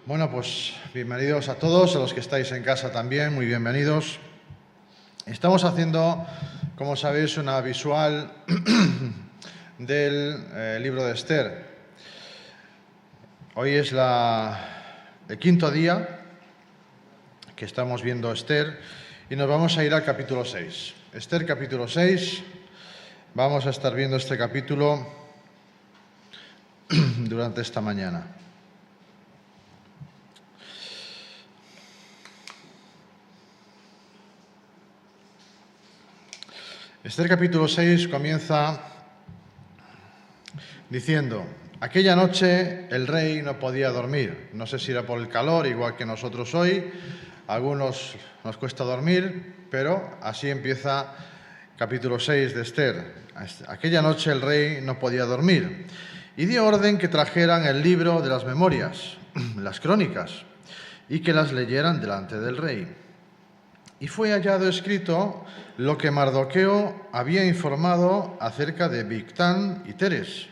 Bueno, pues bienvenidos a todos, a los que estáis en casa también, muy bienvenidos. Estamos haciendo, como sabéis, una visual del libro de Esther. Hoy es el quinto día que estamos viendo Esther y nos vamos a ir al capítulo 6. Esther capítulo 6, vamos a estar viendo este capítulo durante esta mañana. Esther capítulo 6 comienza diciendo: aquella noche el rey no podía dormir. No sé si era por el calor, igual que nosotros hoy. A algunos nos cuesta dormir, pero así empieza capítulo 6 de Esther. Aquella noche el rey no podía dormir y dio orden que trajeran el libro de las memorias, las crónicas, y que las leyeran delante del rey. Y fue hallado escrito lo que Mardoqueo había informado acerca de Bigtán y Teres,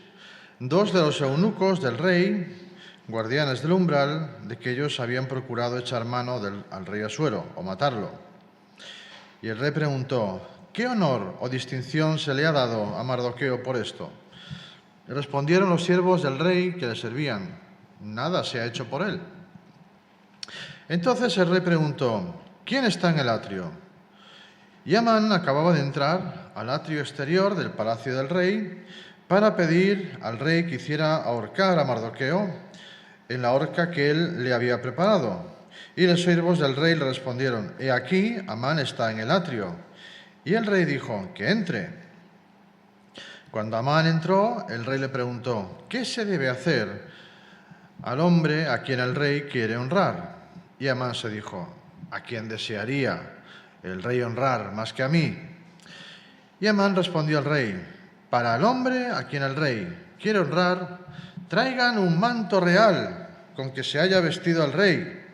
dos de los eunucos del rey, guardianes del umbral, de que ellos habían procurado echar mano al rey Asuero o matarlo. Y el rey preguntó: ¿qué honor o distinción se le ha dado a Mardoqueo por esto? Y respondieron los siervos del rey que le servían: nada se ha hecho por él. Entonces el rey preguntó: ¿quién está en el atrio? Y Amán acababa de entrar al atrio exterior del palacio del rey para pedir al rey que hiciera ahorcar a Mardoqueo en la horca que él le había preparado. Y los siervos del rey le respondieron: he aquí, Amán está en el atrio. Y el rey dijo: que entre. Cuando Amán entró, el rey le preguntó: ¿qué se debe hacer al hombre a quien el rey quiere honrar? Y Amán se dijo: ¿a quién desearía el rey honrar más que a mí? Y Amán respondió al rey: para el hombre a quien el rey quiere honrar, traigan un manto real con que se haya vestido el rey,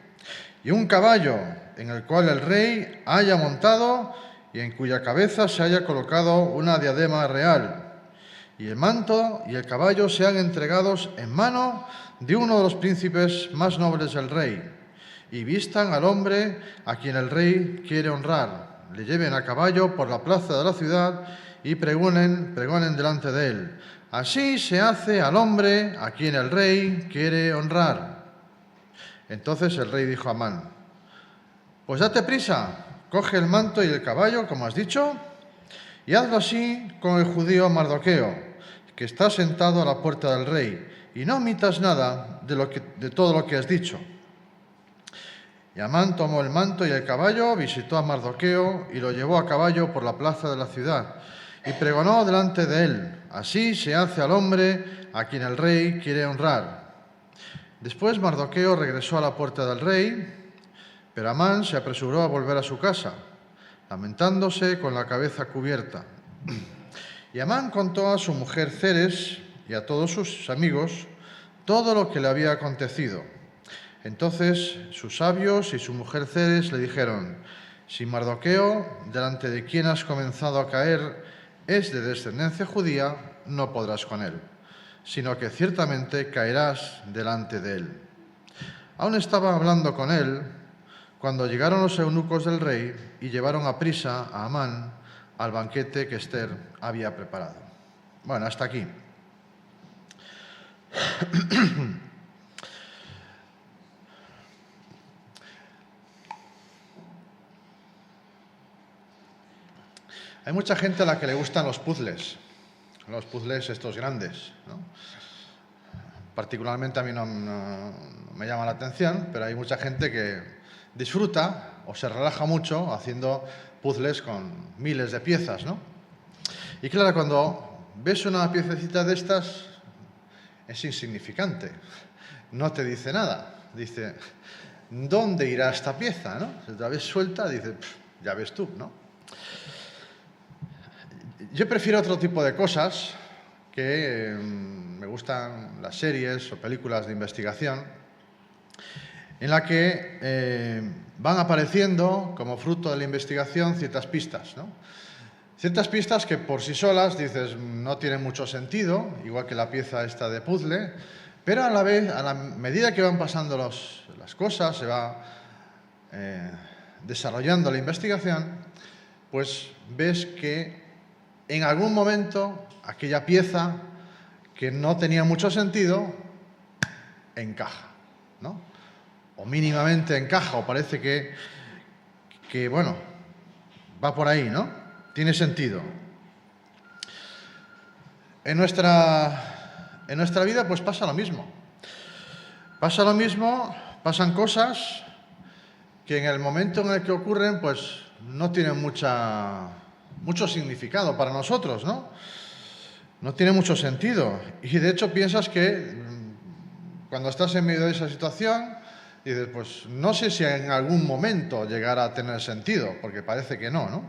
y un caballo en el cual el rey haya montado y en cuya cabeza se haya colocado una diadema real. Y el manto y el caballo sean entregados en mano de uno de los príncipes más nobles del rey, y vistan al hombre a quien el rey quiere honrar, le lleven a caballo por la plaza de la ciudad y pregonen delante de él: así se hace al hombre a quien el rey quiere honrar. Entonces el rey dijo a Amán: pues date prisa, coge el manto y el caballo, como has dicho, y hazlo así con el judío Mardoqueo, que está sentado a la puerta del rey, y no omitas nada de todo lo que has dicho. Y Amán tomó el manto y el caballo, visitó a Mardoqueo y lo llevó a caballo por la plaza de la ciudad y pregonó delante de él: así se hace al hombre a quien el rey quiere honrar. Después Mardoqueo regresó a la puerta del rey, pero Amán se apresuró a volver a su casa, lamentándose con la cabeza cubierta. Y Amán contó a su mujer Zeres y a todos sus amigos todo lo que le había acontecido. Entonces sus sabios y su mujer Zeres le dijeron: si Mardoqueo, delante de quien has comenzado a caer, es de descendencia judía, no podrás con él, sino que ciertamente caerás delante de él. Aún estaba hablando con él cuando llegaron los eunucos del rey y llevaron a prisa a Amán al banquete que Esther había preparado. Bueno, hasta aquí. Hay mucha gente a la que le gustan los puzzles estos grandes, ¿no? Particularmente a mí no me llama la atención, pero hay mucha gente que disfruta o se relaja mucho haciendo puzzles con miles de piezas, ¿no? Y claro, cuando ves una piececita de estas, es insignificante, no te dice nada. Dice: ¿dónde irá esta pieza, no? Si la ves suelta, dice: ya ves tú, ¿no? Yo prefiero otro tipo de cosas, que me gustan las series o películas de investigación, en la que van apareciendo, como fruto de la investigación, ciertas pistas, ¿no? Ciertas pistas que por sí solas, dices, no tienen mucho sentido, igual que la pieza esta de puzzle, Pero a la vez, a la medida que van pasando las cosas, se va desarrollando la investigación, pues ves que en algún momento aquella pieza que no tenía mucho sentido encaja, ¿no? O mínimamente encaja, o parece que bueno, va por ahí, ¿no? Tiene sentido. En nuestra vida pues pasa lo mismo. Pasa lo mismo, pasan cosas que en el momento en el que ocurren pues no tienen mucho significado para nosotros, ¿no? No tiene mucho sentido. Y de hecho piensas que cuando estás en medio de esa situación, dices, pues no sé si en algún momento llegará a tener sentido, porque parece que no, ¿no?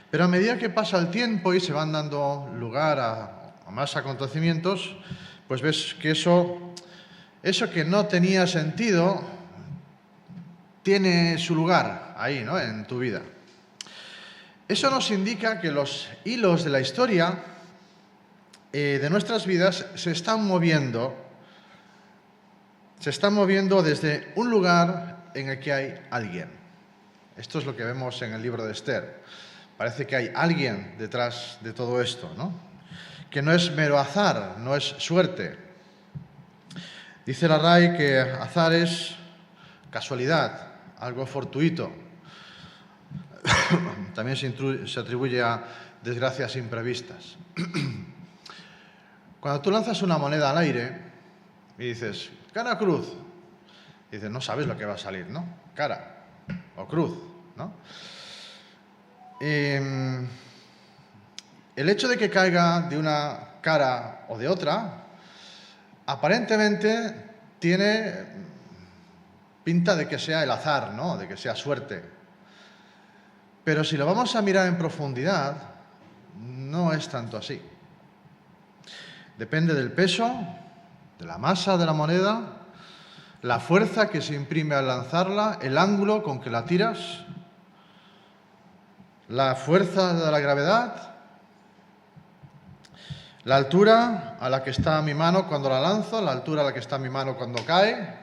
Pero a medida que pasa el tiempo y se van dando lugar a más acontecimientos, pues ves que eso que no tenía sentido tiene su lugar ahí, ¿no? En tu vida. Eso nos indica que los hilos de la historia de nuestras vidas se están moviendo desde un lugar en el que hay alguien. Esto es lo que vemos en el libro de Esther. Parece que hay alguien detrás de todo esto, ¿no? Que no es mero azar, no es suerte. Dice la RAE que azar es casualidad, algo fortuito. También se atribuye a desgracias imprevistas. Cuando tú lanzas una moneda al aire y dices, cara o cruz, y dices, no sabes lo que va a salir, ¿no? Cara o cruz, ¿no? El hecho de que caiga de una cara o de otra, aparentemente tiene pinta de que sea el azar, ¿no? De que sea suerte. Pero si lo vamos a mirar en profundidad, no es tanto así. Depende del peso, de la masa de la moneda, la fuerza que se imprime al lanzarla, el ángulo con que la tiras, la fuerza de la gravedad, la altura a la que está mi mano cuando la lanzo, la altura a la que está mi mano cuando cae.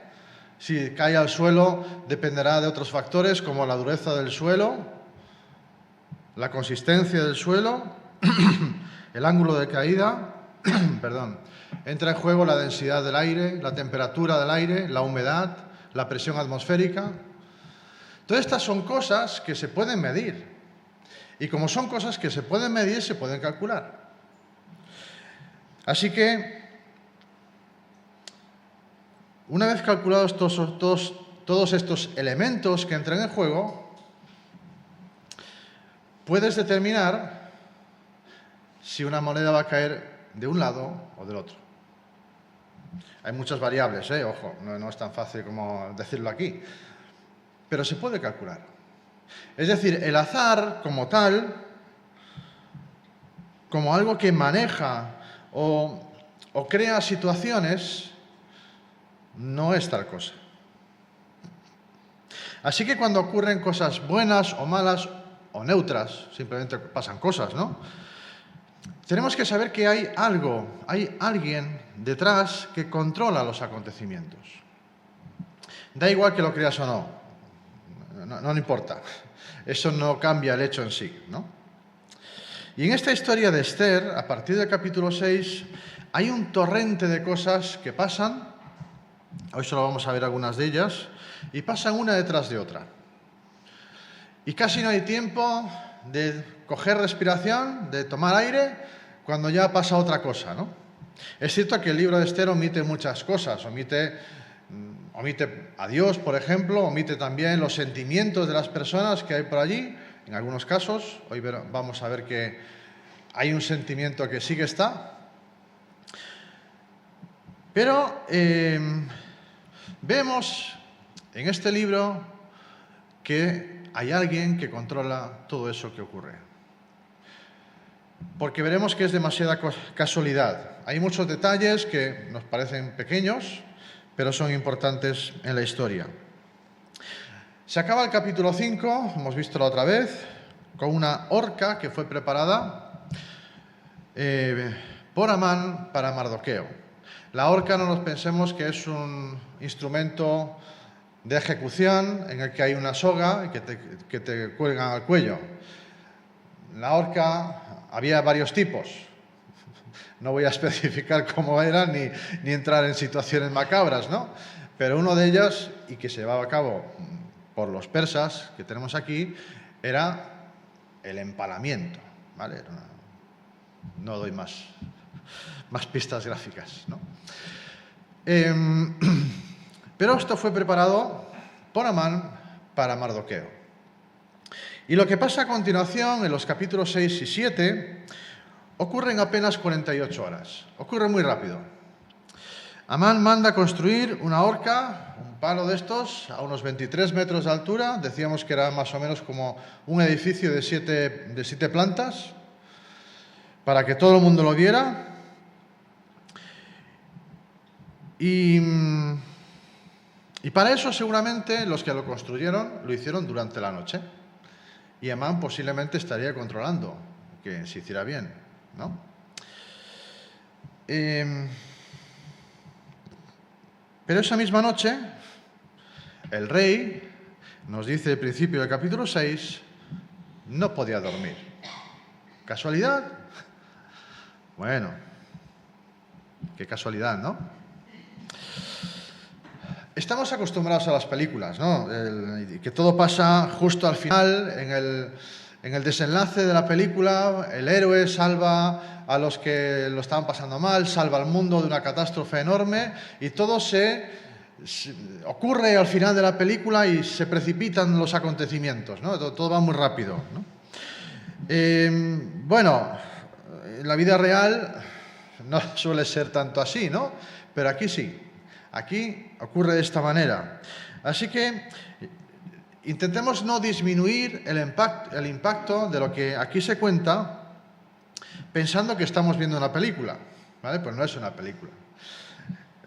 Si cae al suelo dependerá de otros factores como la dureza del suelo, la consistencia del suelo, el ángulo de caída, perdón. Entra en juego la densidad del aire, la temperatura del aire, la humedad, la presión atmosférica. Todas estas son cosas que se pueden medir. Y como son cosas que se pueden medir, se pueden calcular. Así que, una vez calculados todos estos elementos que entran en juego, puedes determinar si una moneda va a caer de un lado o del otro. Hay muchas variables, ojo, no es tan fácil como decirlo aquí, pero se puede calcular. Es decir, el azar como tal, como algo que maneja o crea situaciones, no es tal cosa. Así que cuando ocurren cosas buenas o malas o neutras, simplemente pasan cosas, ¿no? Tenemos que saber que hay alguien detrás que controla los acontecimientos. Da igual que lo creas o no importa. Eso no cambia el hecho en sí, ¿no? Y en esta historia de Esther, a partir del capítulo 6, hay un torrente de cosas que pasan. Hoy solo vamos a ver algunas de ellas, y pasan una detrás de otra. Y casi no hay tiempo de coger respiración, de tomar aire, cuando ya pasa otra cosa, ¿no? Es cierto que el libro de Esther omite muchas cosas, omite a Dios, por ejemplo, omite también los sentimientos de las personas que hay por allí, en algunos casos. Hoy vamos a ver que hay un sentimiento que sí que está. Pero vemos en este libro que hay alguien que controla todo eso que ocurre. Porque veremos que es demasiada casualidad. Hay muchos detalles que nos parecen pequeños, pero son importantes en la historia. Se acaba el capítulo 5, hemos visto la otra vez, con una horca que fue preparada por Amán para Mardoqueo. La horca no nos pensemos que es un instrumento de ejecución en el que hay una soga y que te cuelgan al cuello. La horca había varios tipos. No voy a especificar cómo eran ni entrar en situaciones macabras, ¿no? Pero uno de ellos, y que se llevaba a cabo por los persas que tenemos aquí, era el empalamiento, ¿vale? No doy más pistas gráficas, ¿no? Pero esto fue preparado por Amán para Mardoqueo. Y lo que pasa a continuación, en los capítulos 6 y 7, ocurre en apenas 48 horas. Ocurre muy rápido. Amán manda construir una horca, un palo de estos, a unos 23 metros de altura. Decíamos que era más o menos como un edificio de siete plantas, para que todo el mundo lo viera. Y para eso seguramente los que lo construyeron lo hicieron durante la noche. Y Amán posiblemente estaría controlando que se hiciera bien, ¿no? Pero esa misma noche, el rey, nos dice al principio del capítulo 6, no podía dormir. ¿Casualidad? Bueno, qué casualidad, ¿no? Estamos acostumbrados a las películas, ¿no? Que todo pasa justo al final, en el desenlace de la película, el héroe salva a los que lo estaban pasando mal, salva al mundo de una catástrofe enorme y todo ocurre al final de la película y se precipitan los acontecimientos, ¿no? Todo va muy rápido, ¿no? Bueno, en la vida real no suele ser tanto así, ¿no? Pero aquí sí. Aquí ocurre de esta manera. Así que intentemos no disminuir el impacto de lo que aquí se cuenta pensando que estamos viendo una película, ¿vale? Pues no es una película.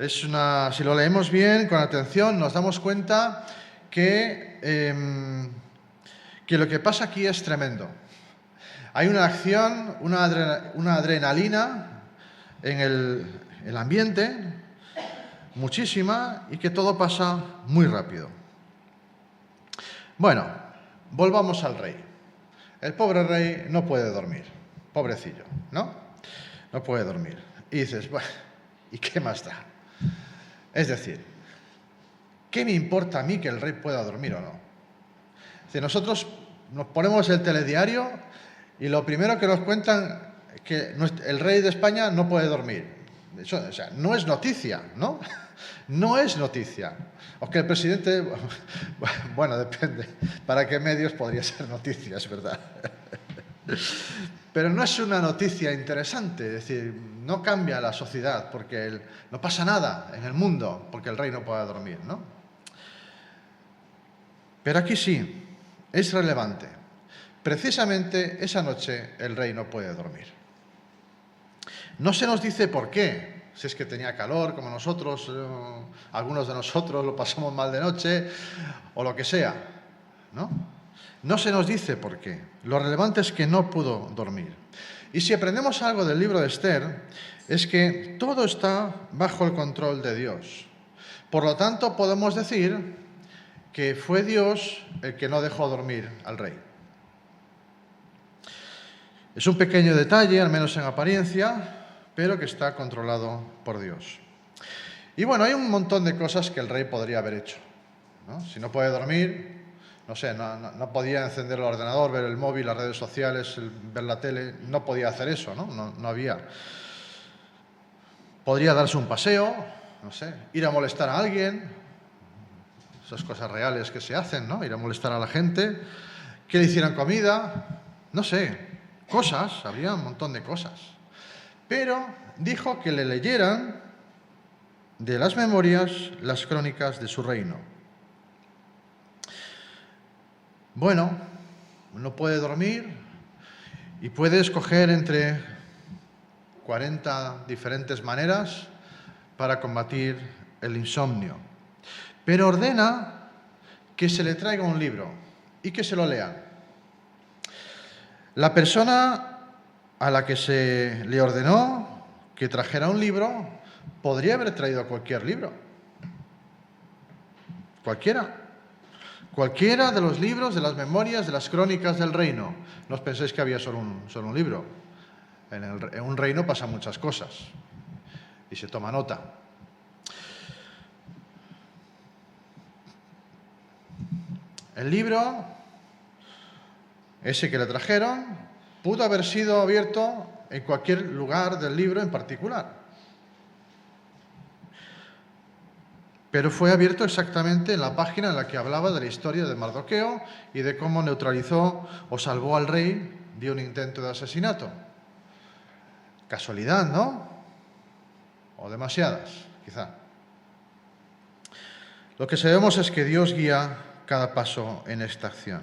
Si lo leemos bien, con atención, nos damos cuenta que lo que pasa aquí es tremendo. Hay una acción, una adrenalina en el ambiente, muchísima, y que todo pasa muy rápido. Bueno, volvamos al rey. El pobre rey no puede dormir, pobrecillo, ¿no? No puede dormir. Y dices, bueno, ¿y qué más da? Es decir, ¿qué me importa a mí que el rey pueda dormir o no? Es decir, nosotros nos ponemos el telediario y lo primero que nos cuentan es que el rey de España no puede dormir. Eso, o sea, no es noticia, ¿no? No es noticia. O que el presidente, bueno, depende. ¿Para qué medios podría ser noticia, es verdad? Pero no es una noticia interesante, es decir, no cambia la sociedad porque no pasa nada en el mundo porque el rey no pueda dormir, ¿no? Pero aquí sí, es relevante. Precisamente esa noche el rey no puede dormir. No se nos dice por qué, si es que tenía calor como nosotros, algunos de nosotros lo pasamos mal de noche o lo que sea, ¿no? No se nos dice por qué. Lo relevante es que no pudo dormir. Y si aprendemos algo del libro de Esther, es que todo está bajo el control de Dios. Por lo tanto, podemos decir que fue Dios el que no dejó dormir al rey. Es un pequeño detalle, al menos en apariencia, pero que está controlado por Dios. Y bueno, hay un montón de cosas que el rey podría haber hecho, ¿no? Si no puede dormir, no sé, no podía encender el ordenador, ver el móvil, las redes sociales, ver la tele, no podía hacer eso, ¿no? No había. Podría darse un paseo, no sé, ir a molestar a alguien, esas cosas reales que se hacen, ¿no? Ir a molestar a la gente, que le hicieran comida, no sé, cosas, habría un montón de cosas. Pero dijo que le leyeran de las memorias las crónicas de su reino. Bueno, uno puede dormir y puede escoger entre 40 diferentes maneras para combatir el insomnio. Pero ordena que se le traiga un libro y que se lo lean. La persona a la que se le ordenó que trajera un libro, podría haber traído cualquier libro. Cualquiera. Cualquiera de los libros, de las memorias, de las crónicas del reino. No os penséis que había solo un libro. En un reino pasan muchas cosas y se toma nota. El libro, ese que le trajeron, pudo haber sido abierto en cualquier lugar del libro en particular. Pero fue abierto exactamente en la página en la que hablaba de la historia de Mardoqueo y de cómo neutralizó o salvó al rey de un intento de asesinato. Casualidad, ¿no? O demasiadas, quizá. Lo que sabemos es que Dios guía cada paso en esta acción.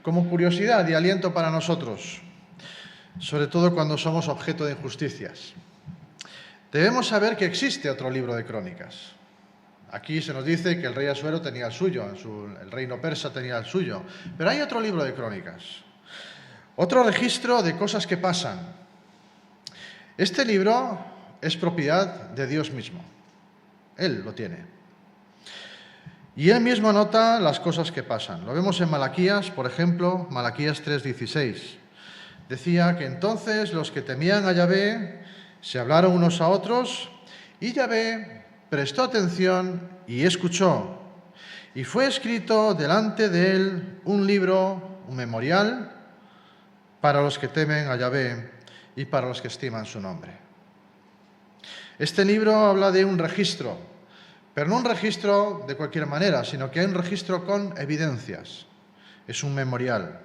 Como curiosidad y aliento para nosotros, sobre todo cuando somos objeto de injusticias, debemos saber que existe otro libro de crónicas. Aquí se nos dice que el rey Asuero tenía el suyo, el reino persa tenía el suyo, pero hay otro libro de crónicas, otro registro de cosas que pasan. Este libro es propiedad de Dios mismo, Él lo tiene. Y Él mismo anota las cosas que pasan. Lo vemos en Malaquías, por ejemplo, Malaquías 3:16. Decía que entonces los que temían a Yahvé se hablaron unos a otros y Yahvé prestó atención y escuchó. Y fue escrito delante de Él un libro, un memorial, para los que temen a Yahvé y para los que estiman su nombre. Este libro habla de un registro, pero no un registro de cualquier manera, sino que hay un registro con evidencias. Es un memorial.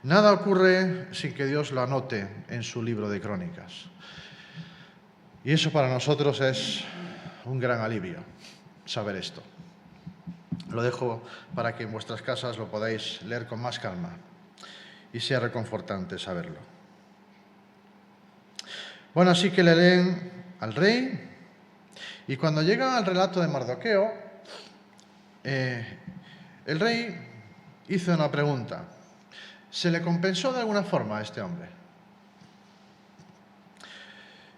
Nada ocurre sin que Dios lo anote en su libro de crónicas. Y eso para nosotros es un gran alivio, saber esto. Lo dejo para que en vuestras casas lo podáis leer con más calma y sea reconfortante saberlo. Bueno, así que le leen al rey y cuando llegan al relato de Mardoqueo, el rey hizo una pregunta. ¿Se le compensó de alguna forma a este hombre?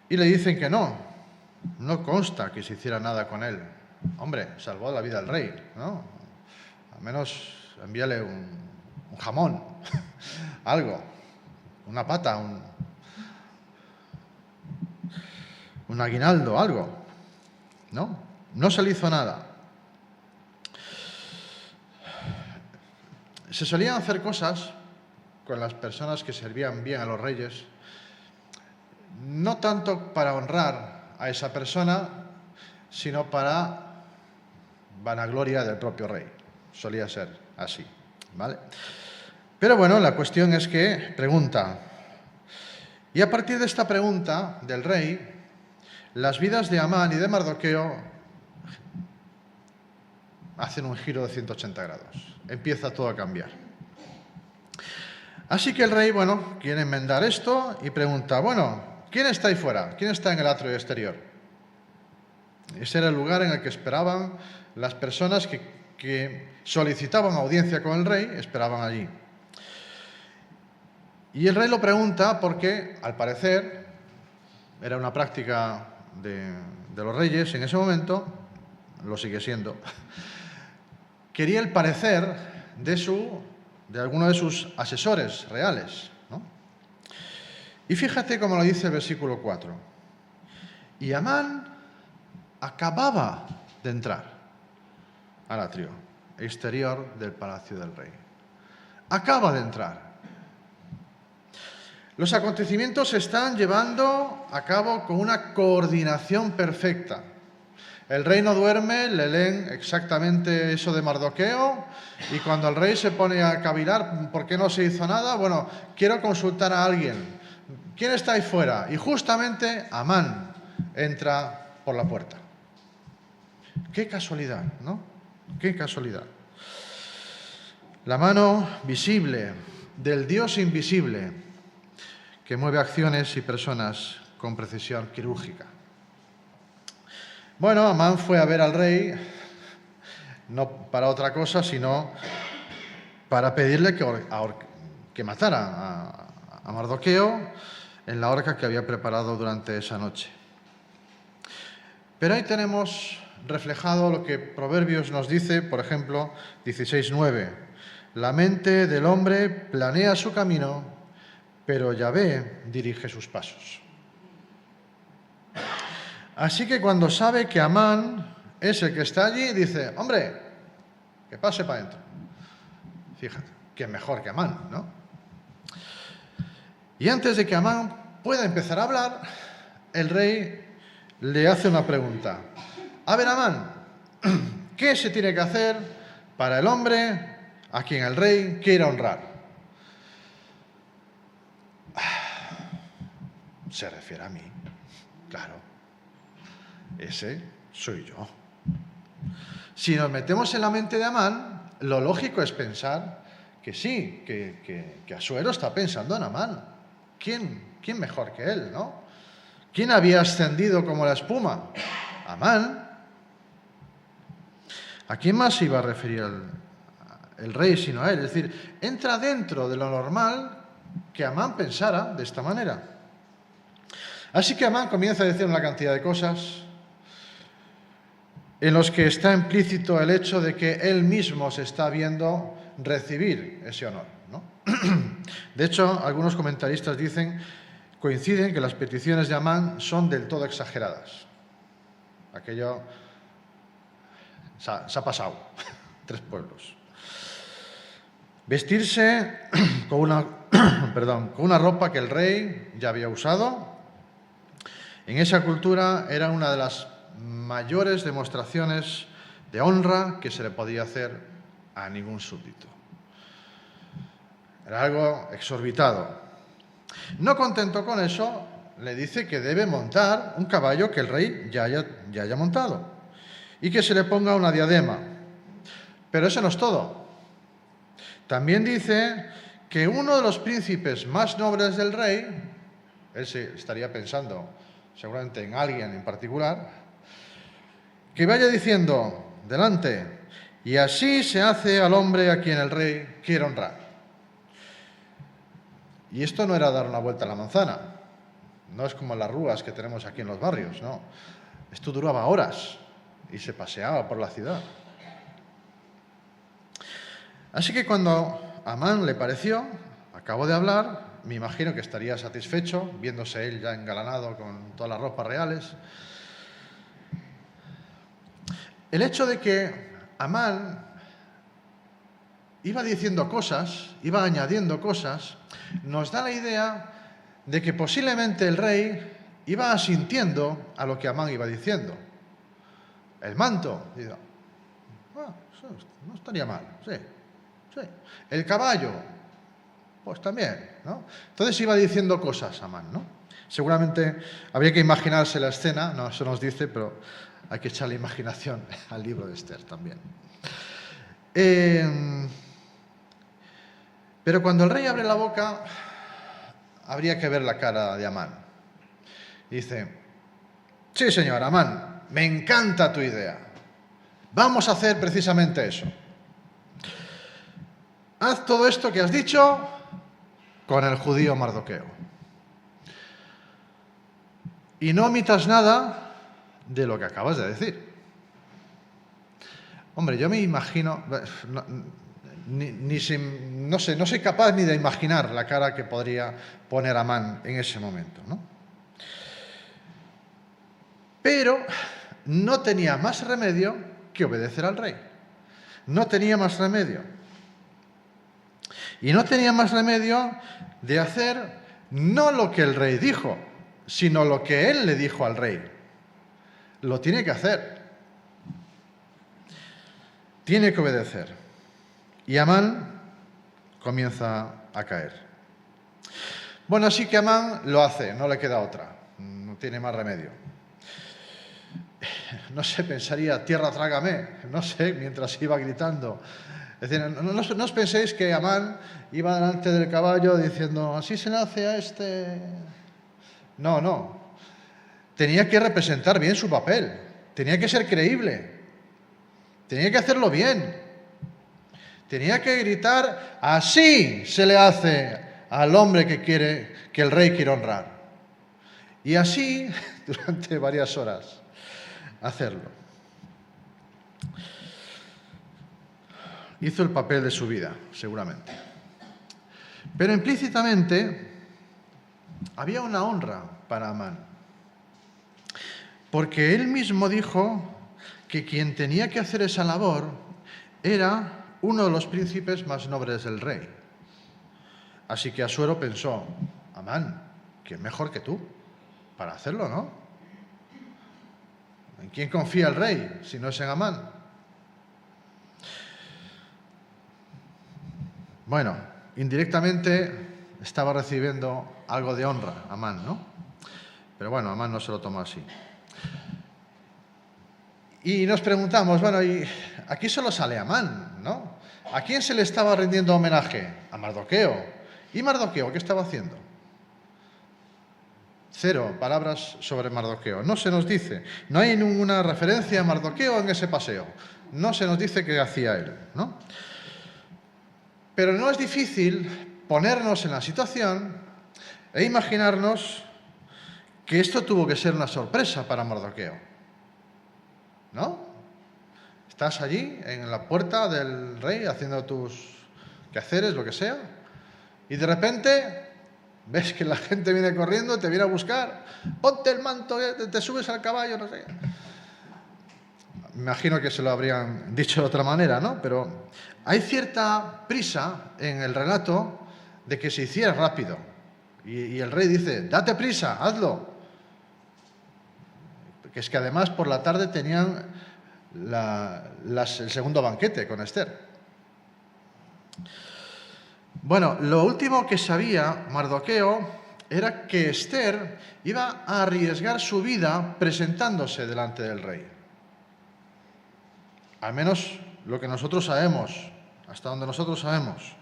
Y le dicen que no consta que se hiciera nada con él. Hombre, salvó la vida al rey, ¿no? Al menos envíale un jamón, algo, una pata, un aguinaldo, algo. No se le hizo nada. Se solían hacer cosas con las personas que servían bien a los reyes, no tanto para honrar a esa persona, sino para vanagloria del propio rey. Solía ser así, ¿vale? Pero bueno, la cuestión es que pregunta. Y a partir de esta pregunta del rey, las vidas de Amán y de Mardoqueo hacen un giro de 180 grados. Empieza todo a cambiar. Así que el rey, quiere enmendar esto y pregunta, ¿quién está ahí fuera? ¿Quién está en el atrio exterior? Ese era el lugar en el que esperaban las personas que solicitaban audiencia con el rey, esperaban allí. Y el rey lo pregunta porque, al parecer, era una práctica de los reyes en ese momento, lo sigue siendo, quería el parecer de alguno de sus asesores reales, ¿no? Y fíjate cómo lo dice el versículo 4. Y Amán acababa de entrar al atrio exterior del palacio del rey. Acaba de entrar. Los acontecimientos se están llevando a cabo con una coordinación perfecta. El rey no duerme, le leen exactamente eso de Mardoqueo y cuando el rey se pone a cavilar, ¿por qué no se hizo nada? Quiero consultar a alguien. ¿Quién está ahí fuera? Y justamente Amán entra por la puerta. Qué casualidad, ¿no? Qué casualidad. La mano visible del Dios invisible que mueve acciones y personas con precisión quirúrgica. Amán fue a ver al rey, no para otra cosa, sino para pedirle que matara a Mardoqueo en la horca que había preparado durante esa noche. Pero ahí tenemos reflejado lo que Proverbios nos dice, por ejemplo, 16:9. La mente del hombre planea su camino, pero Yahvé dirige sus pasos. Así que cuando sabe que Amán es el que está allí, dice, hombre, que pase para adentro. Fíjate, ¿quién mejor que Amán, no? Y antes de que Amán pueda empezar a hablar, el rey le hace una pregunta. A ver, Amán, ¿qué se tiene que hacer para el hombre a quien el rey quiera honrar? Se refiere a mí, claro. Ese soy yo. Si nos metemos en la mente de Amán, lo lógico es pensar que sí, que Asuero está pensando en Amán. ¿Quién mejor que él, no? ¿Quién había ascendido como la espuma? Amán. ¿A quién más se iba a referir el rey sino a él? Es decir, entra dentro de lo normal que Amán pensara de esta manera. Así que Amán comienza a decir una cantidad de cosas en los que está implícito el hecho de que él mismo se está viendo recibir ese honor, ¿no? De hecho, algunos comentaristas coinciden que las peticiones de Amán son del todo exageradas. Aquello se ha pasado. 3 pueblos. Vestirse con una ropa que el rey ya había usado. En esa cultura era una de las mayores demostraciones de honra que se le podía hacer a ningún súbdito. Era algo exorbitado. No contento con eso, le dice que debe montar un caballo que el rey ya haya montado y que se le ponga una diadema. Pero eso no es todo. También dice que uno de los príncipes más nobles del rey, él se estaría pensando seguramente en alguien en particular, que vaya diciendo delante, y así se hace al hombre a quien el rey quiere honrar. Y esto no era dar una vuelta a la manzana, no es como las rúas que tenemos aquí en los barrios, no. Esto duraba horas y se paseaba por la ciudad. Así que cuando a Amán le pareció, acabó de hablar, me imagino que estaría satisfecho, viéndose él ya engalanado con todas las ropas reales. El hecho de que Amán iba diciendo cosas, iba añadiendo cosas, nos da la idea de que posiblemente el rey iba asintiendo a lo que Amán iba diciendo. El manto, digo, no estaría mal, sí. El caballo, pues también, ¿no? Entonces iba diciendo cosas Amán, ¿no? Seguramente habría que imaginarse la escena, no, eso nos dice, pero hay que echarle imaginación al libro de Esther también. Pero cuando el rey abre la boca, habría que ver la cara de Amán. Dice, sí, señor Amán, me encanta tu idea. Vamos a hacer precisamente eso. Haz todo esto que has dicho con el judío Mardoqueo. Y no omitas nada de lo que acabas de decir. Hombre, yo me imagino, no soy capaz ni de imaginar la cara que podría poner Amán en ese momento, ¿no? Pero no tenía más remedio que obedecer al rey. No tenía más remedio. Y no tenía más remedio de hacer no lo que el rey dijo, sino lo que él le dijo al rey. Lo tiene que hacer. Tiene que obedecer. Y Amán comienza a caer. Bueno, así que Amán lo hace, no le queda otra, no tiene más remedio. No sé, pensaría, tierra trágame, no sé, mientras iba gritando. Es decir, no os penséis que Amán iba delante del caballo diciendo, así se le hace a este. No. Tenía que representar bien su papel, tenía que ser creíble, tenía que hacerlo bien. Tenía que gritar, así se le hace al hombre que el rey quiere honrar. Y así, durante varias horas, hacerlo. Hizo el papel de su vida, seguramente. Pero implícitamente había una honra para Amán. Porque él mismo dijo que quien tenía que hacer esa labor era uno de los príncipes más nobles del rey. Así que Asuero pensó, Amán, ¿quién mejor que tú para hacerlo, no? ¿En quién confía el rey si no es en Amán? Bueno, indirectamente estaba recibiendo algo de honra Amán, ¿no? Pero bueno, Amán no se lo tomó así. Y nos preguntamos, bueno, y aquí solo sale Amán, ¿no? ¿A quién se le estaba rindiendo homenaje? A Mardoqueo. ¿Y Mardoqueo qué estaba haciendo? Cero palabras sobre Mardoqueo. No se nos dice. No hay ninguna referencia a Mardoqueo en ese paseo. No se nos dice qué hacía él, ¿no? Pero no es difícil ponernos en la situación e imaginarnos que esto tuvo que ser una sorpresa para Mardoqueo, ¿no? Estás allí en la puerta del rey haciendo tus quehaceres, lo que sea, y de repente ves que la gente viene corriendo, te viene a buscar, ponte el manto, te subes al caballo, no sé. Me imagino que se lo habrían dicho de otra manera, ¿no? Pero hay cierta prisa en el relato de que se hiciera rápido. Y el rey dice, date prisa, hazlo. Porque es que además por la tarde tenían el segundo banquete con Esther. Bueno, lo último que sabía Mardoqueo era que Esther iba a arriesgar su vida presentándose delante del rey. Al menos lo que nosotros sabemos, hasta donde nosotros sabemos.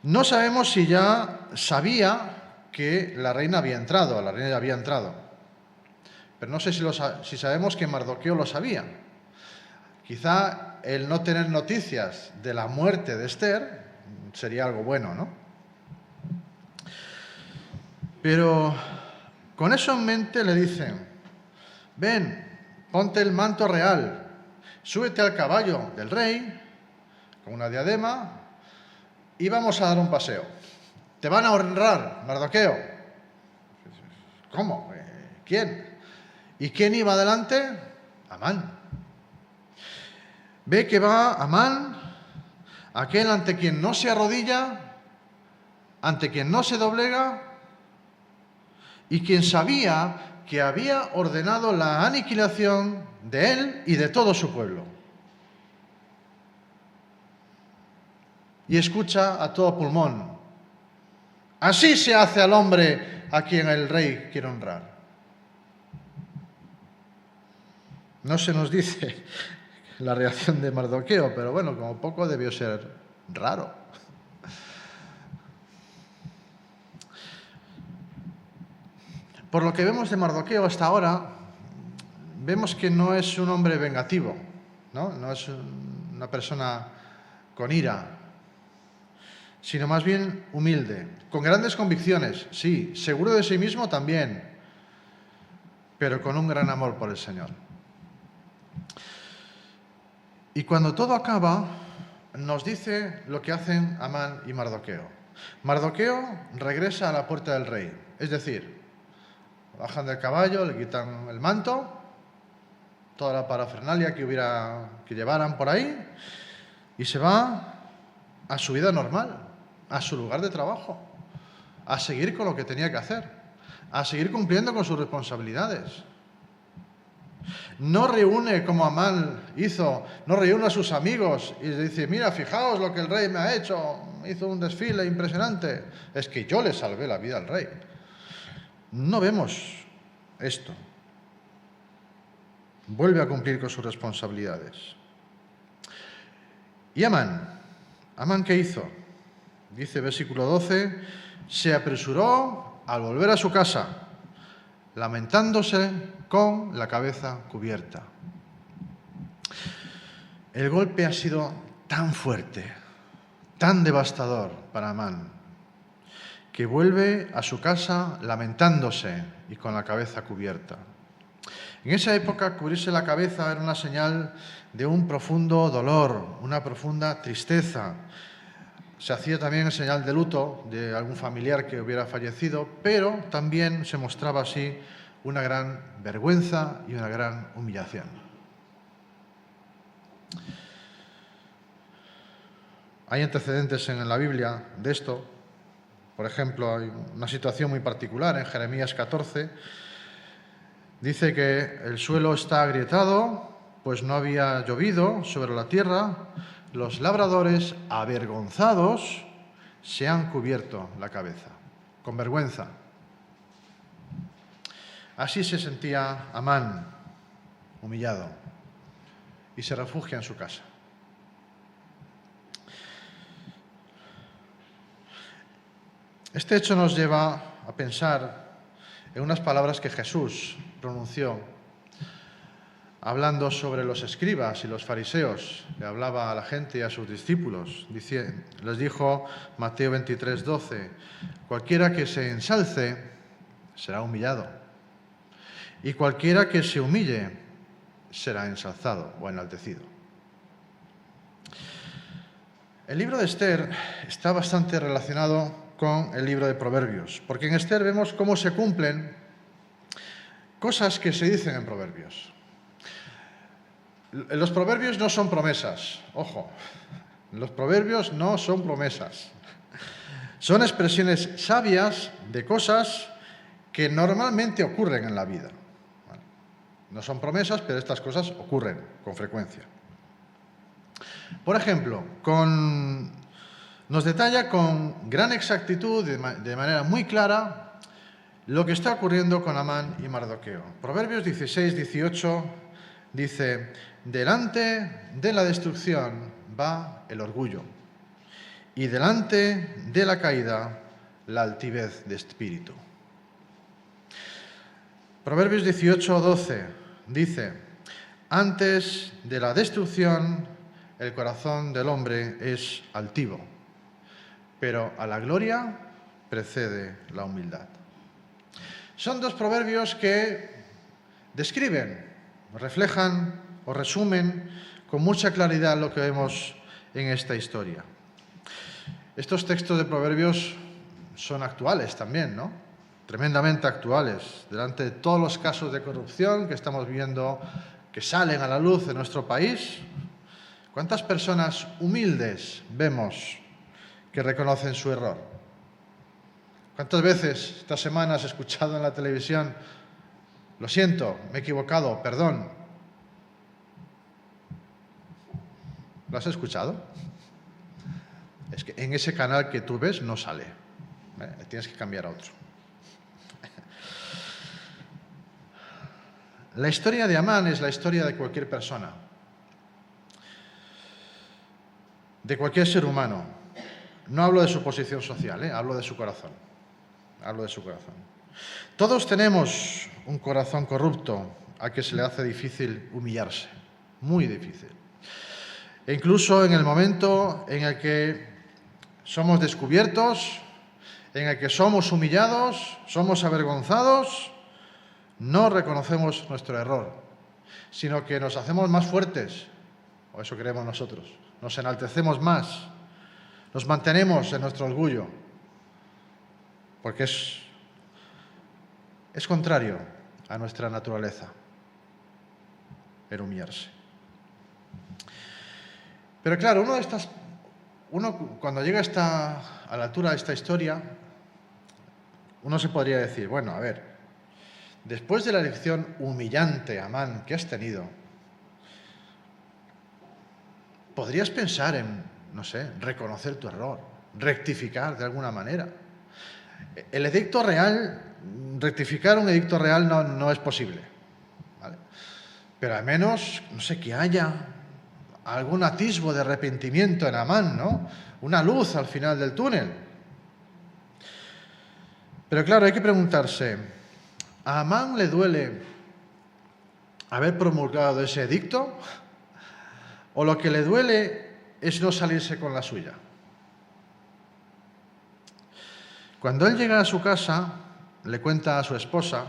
No sabemos si ya sabía que la reina había entrado, Pero no sé si sabemos que Mardoqueo lo sabía. Quizá el no tener noticias de la muerte de Esther sería algo bueno, ¿no? Pero con eso en mente le dicen, ven, ponte el manto real, súbete al caballo del rey con una diadema y vamos a dar un paseo. Te van a honrar, Mardoqueo. ¿Cómo? ¿Quién? ¿Y quién iba adelante? Amán. Ve que va Amán, aquel ante quien no se arrodilla, ante quien no se doblega y quien sabía que había ordenado la aniquilación de él y de todo su pueblo. Y escucha a todo pulmón. Así se hace al hombre a quien el rey quiere honrar. No se nos dice la reacción de Mardoqueo, pero bueno, como poco debió ser raro. Por lo que vemos de Mardoqueo hasta ahora, vemos que no es un hombre vengativo, ¿no? No es una persona con ira, sino más bien humilde, con grandes convicciones, sí, seguro de sí mismo también, pero con un gran amor por el Señor. Y cuando todo acaba, nos dice lo que hacen Amán y Mardoqueo. Mardoqueo regresa a la puerta del rey, es decir, bajan del caballo, le quitan el manto, toda la parafernalia que llevaran por ahí, y se va a su vida normal, a su lugar de trabajo, a seguir con lo que tenía que hacer, a seguir cumpliendo con sus responsabilidades. No reúne, como Amán hizo, no reúne a sus amigos y le dice, mira, fijaos lo que el rey me ha hecho, hizo un desfile impresionante. Es que yo le salvé la vida al rey. No vemos esto. Vuelve a cumplir con sus responsabilidades. ¿Y Amán? ¿Amán qué hizo? Dice versículo 12, se apresuró al volver a su casa, lamentándose con la cabeza cubierta. El golpe ha sido tan fuerte, tan devastador para Amán, que vuelve a su casa lamentándose y con la cabeza cubierta. En esa época, cubrirse la cabeza era una señal de un profundo dolor, una profunda tristeza. Se hacía también en señal de luto de algún familiar que hubiera fallecido, pero también se mostraba así una gran vergüenza y una gran humillación. Hay antecedentes en la Biblia de esto. Por ejemplo, hay una situación muy particular en Jeremías 14. Dice que el suelo está agrietado, pues no había llovido sobre la tierra. Los labradores, avergonzados, se han cubierto la cabeza, con vergüenza. Así se sentía Amán, humillado, y se refugia en su casa. Este hecho nos lleva a pensar en unas palabras que Jesús pronunció hablando sobre los escribas y los fariseos. Le hablaba a la gente y a sus discípulos. Les dijo Mateo 23:12, cualquiera que se ensalce será humillado, y cualquiera que se humille será ensalzado o enaltecido. El libro de Esther está bastante relacionado con el libro de Proverbios, porque en Esther vemos cómo se cumplen cosas que se dicen en Proverbios. Los proverbios no son promesas, ojo, los proverbios no son promesas. Son expresiones sabias de cosas que normalmente ocurren en la vida. No son promesas, pero estas cosas ocurren con frecuencia. Por ejemplo, nos detalla con gran exactitud, de manera muy clara, lo que está ocurriendo con Amán y Mardoqueo. Proverbios 16-18 dice, delante de la destrucción va el orgullo, y delante de la caída la altivez de espíritu. Proverbios 18-12 dice, antes de la destrucción el corazón del hombre es altivo, pero a la gloria precede la humildad. Son dos proverbios que describen, reflejan o resumen con mucha claridad lo que vemos en esta historia. Estos textos de proverbios son actuales también, ¿no? Tremendamente actuales, delante de todos los casos de corrupción que estamos viendo que salen a la luz en nuestro país. ¿Cuántas personas humildes vemos que reconocen su error? ¿Cuántas veces esta semana has escuchado en la televisión, lo siento, me he equivocado, perdón? ¿Lo has escuchado? Es que en ese canal que tú ves no sale. Tienes que cambiar a otro. La historia de Amán es la historia de cualquier persona, de cualquier ser humano. No hablo de su posición social, hablo de su corazón. Hablo de su corazón. Todos tenemos un corazón corrupto al que se le hace difícil humillarse, muy difícil. E incluso en el momento en el que somos descubiertos, en el que somos humillados, somos avergonzados, no reconocemos nuestro error, sino que nos hacemos más fuertes, o eso creemos nosotros, nos enaltecemos más, nos mantenemos en nuestro orgullo, porque es contrario a nuestra naturaleza el humillarse. Pero claro, uno cuando llega a la altura de esta historia, uno se podría decir, bueno, a ver, después de la lección humillante, Amán, que has tenido, podrías pensar en, no sé, reconocer tu error, rectificar de alguna manera. El edicto real, rectificar un edicto real no es posible, ¿vale? Pero al menos, no sé, que haya algún atisbo de arrepentimiento en Amán, ¿no? Una luz al final del túnel. Pero claro, hay que preguntarse, ¿a Amán le duele haber promulgado ese edicto? ¿O lo que le duele es no salirse con la suya? Cuando él llega a su casa, le cuenta a su esposa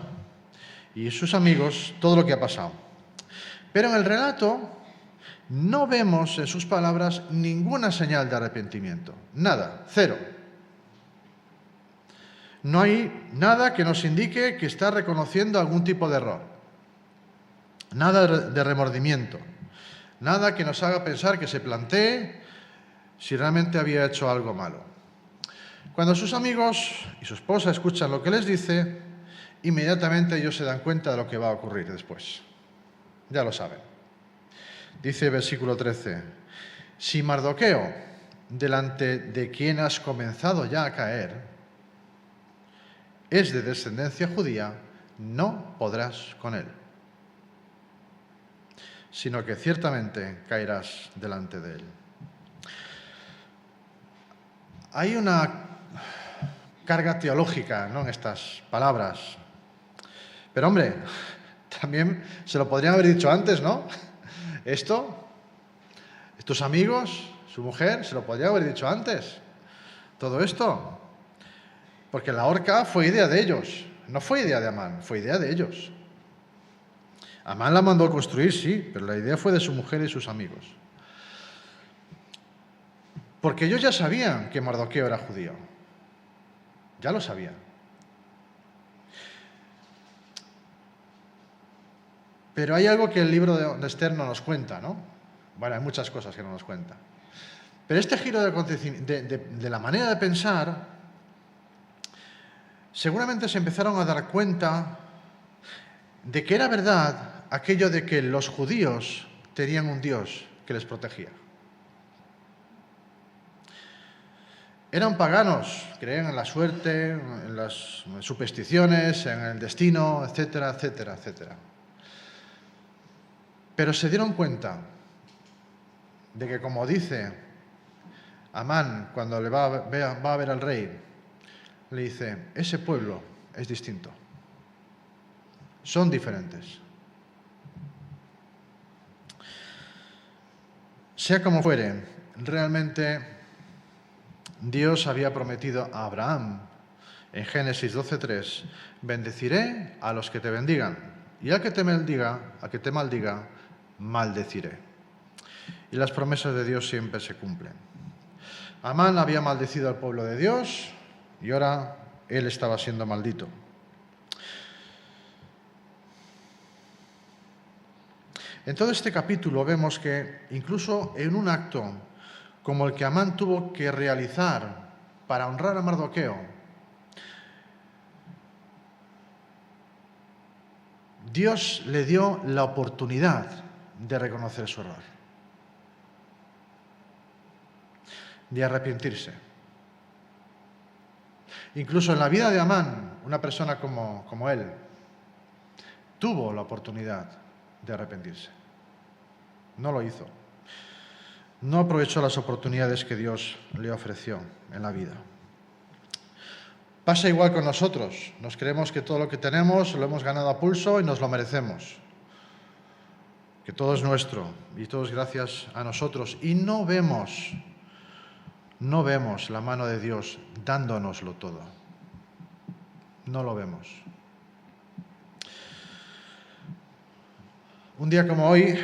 y a sus amigos todo lo que ha pasado. Pero en el relato no vemos en sus palabras ninguna señal de arrepentimiento. Nada, cero. No hay nada que nos indique que está reconociendo algún tipo de error. Nada de remordimiento. Nada que nos haga pensar que se plantee si realmente había hecho algo malo. Cuando sus amigos y su esposa escuchan lo que les dice, inmediatamente ellos se dan cuenta de lo que va a ocurrir después. Ya lo saben. Dice versículo 13, si Mardoqueo, delante de quien has comenzado ya a caer, es de descendencia judía, no podrás con él, sino que ciertamente caerás delante de él. Hay una carga teológica, ¿no?, en estas palabras. Pero hombre, también se lo podrían haber dicho antes, ¿no? Esto, tus amigos, su mujer, se lo podrían haber dicho antes. Todo esto. Porque la horca fue idea de ellos. No fue idea de Amán, fue idea de ellos. Amán la mandó construir, sí, pero la idea fue de su mujer y sus amigos. Porque ellos ya sabían que Mardoqueo era judío. Ya lo sabían. Pero hay algo que el libro de Esther no nos cuenta, ¿no? Bueno, hay muchas cosas que no nos cuenta. Pero este giro de la manera de pensar, seguramente se empezaron a dar cuenta de que era verdad aquello de que los judíos tenían un Dios que les protegía. Eran paganos, creían en la suerte, en las supersticiones, en el destino, etcétera, etcétera, etcétera. Pero se dieron cuenta de que, como dice Amán cuando le va a ver al rey, le dice, ese pueblo es distinto, son diferentes. Sea como fuere, realmente Dios había prometido a Abraham en Génesis 12:3, bendeciré a los que te bendigan y al que te maldiga, maldeciré. Y las promesas de Dios siempre se cumplen. Amán había maldecido al pueblo de Dios y ahora él estaba siendo maldito. En todo este capítulo vemos que incluso en un acto como el que Amán tuvo que realizar para honrar a Mardoqueo, Dios le dio la oportunidad de reconocer su error, de arrepentirse. Incluso en la vida de Amán, una persona como él, tuvo la oportunidad de arrepentirse. No lo hizo. No aprovechó las oportunidades que Dios le ofreció en la vida. Pasa igual con nosotros. Nos creemos que todo lo que tenemos lo hemos ganado a pulso y nos lo merecemos. Que todo es nuestro y todo es gracias a nosotros. Y no vemos la mano de Dios dándonoslo todo. No lo vemos. Un día como hoy,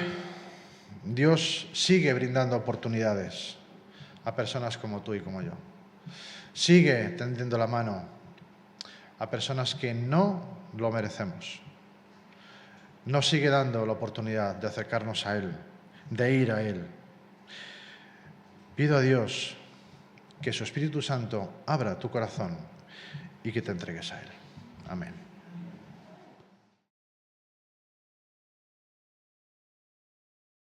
Dios sigue brindando oportunidades a personas como tú y como yo. Sigue tendiendo la mano a personas que no lo merecemos. Nos sigue dando la oportunidad de acercarnos a Él, de ir a Él. Pido a Dios que su Espíritu Santo abra tu corazón y que te entregues a Él. Amén.